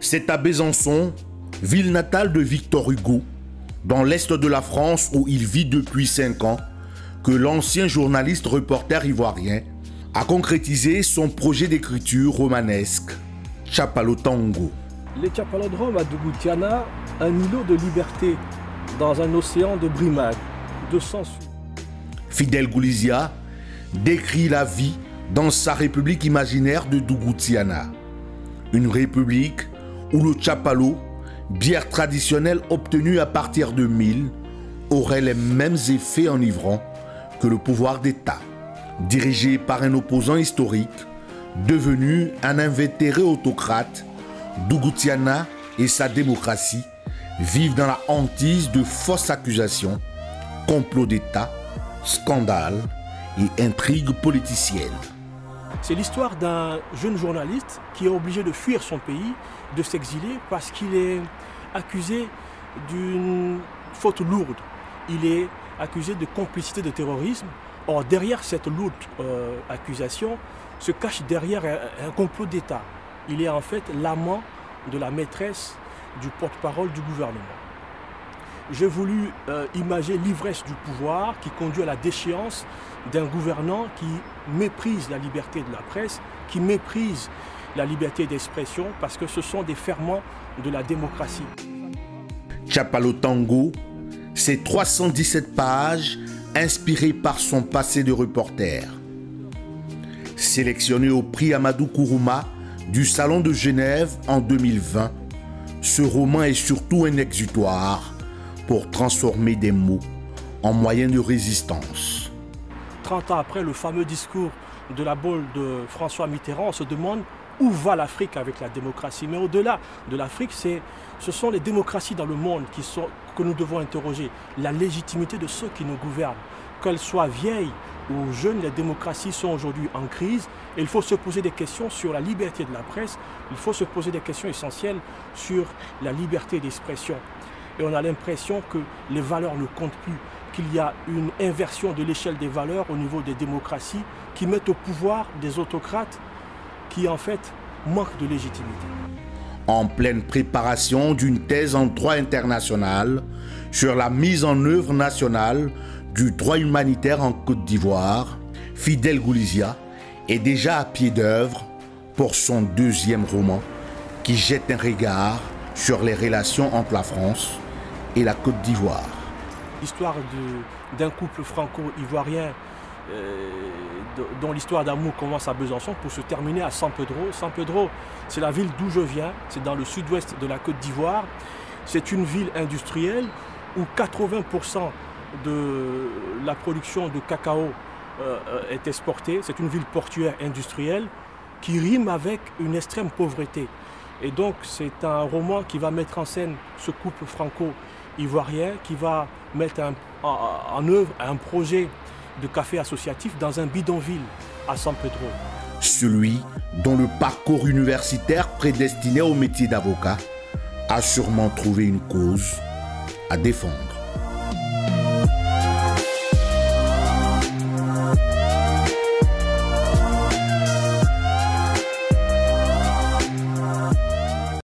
C'est à Besançon, ville natale de Victor Hugo, dans l'est de la France où il vit depuis 5 ans, que l'ancien journaliste reporter ivoirien a concrétisé son projet d'écriture romanesque, Tchapalotango. Les Tchapalodromes à Dougoutiana, un îlot de liberté dans un océan de brimades, de censure. Fidel Goulizia décrit la vie dans sa république imaginaire de Dougoutiana. Une république où le Tchapalo, bière traditionnelle obtenue à partir de 1000, aurait les mêmes effets enivrants que le pouvoir d'État, dirigé par un opposant historique, devenu un invétéré autocrate. Dougoutiana et sa démocratie vivent dans la hantise de fausses accusations, complots d'État, scandales et intrigues politiciennes. C'est l'histoire d'un jeune journaliste qui est obligé de fuir son pays, de s'exiler parce qu'il est accusé d'une faute lourde. Il est accusé de complicité de terrorisme. Or, derrière cette lourde accusation se cache derrière un complot d'État. Il est en fait l'amant de la maîtresse du porte-parole du gouvernement. J'ai voulu imager l'ivresse du pouvoir qui conduit à la déchéance d'un gouvernant qui méprise la liberté de la presse, qui méprise la liberté d'expression parce que ce sont des ferments de la démocratie. Tchapalotango, c'est 317 pages inspirées par son passé de reporter. Sélectionné au prix Amadou Kourouma du Salon de Genève en 2020, ce roman est surtout un exutoire pour transformer des mots en moyen de résistance. 30 ans après le fameux discours de la Baule de François Mitterrand, on se demande où va l'Afrique avec la démocratie. Mais au-delà de l'Afrique, ce sont les démocraties dans le monde que nous devons interroger. La légitimité de ceux qui nous gouvernent. Qu'elles soient vieilles ou jeunes, les démocraties sont aujourd'hui en crise. Et il faut se poser des questions sur la liberté de la presse. Il faut se poser des questions essentielles sur la liberté d'expression. Et on a l'impression que les valeurs ne comptent plus, qu'il y a une inversion de l'échelle des valeurs au niveau des démocraties qui mettent au pouvoir des autocrates qui en fait manquent de légitimité. En pleine préparation d'une thèse en droit international sur la mise en œuvre nationale du droit humanitaire en Côte d'Ivoire, Fidel Goulizia est déjà à pied d'œuvre pour son 2e roman qui jette un regard sur les relations entre la France et la Côte d'Ivoire. L'histoire d'un couple franco-ivoirien dont l'histoire d'amour commence à Besançon pour se terminer à San Pedro. San Pedro, c'est la ville d'où je viens, c'est dans le sud-ouest de la Côte d'Ivoire. C'est une ville industrielle où 80% de la production de cacao est exportée. C'est une ville portuaire industrielle qui rime avec une extrême pauvreté. Et donc c'est un roman qui va mettre en scène ce couple franco-ivoirien, qui va mettre en œuvre un projet de café associatif dans un bidonville à San Pedro. Celui dont le parcours universitaire prédestiné au métier d'avocat a sûrement trouvé une cause à défendre.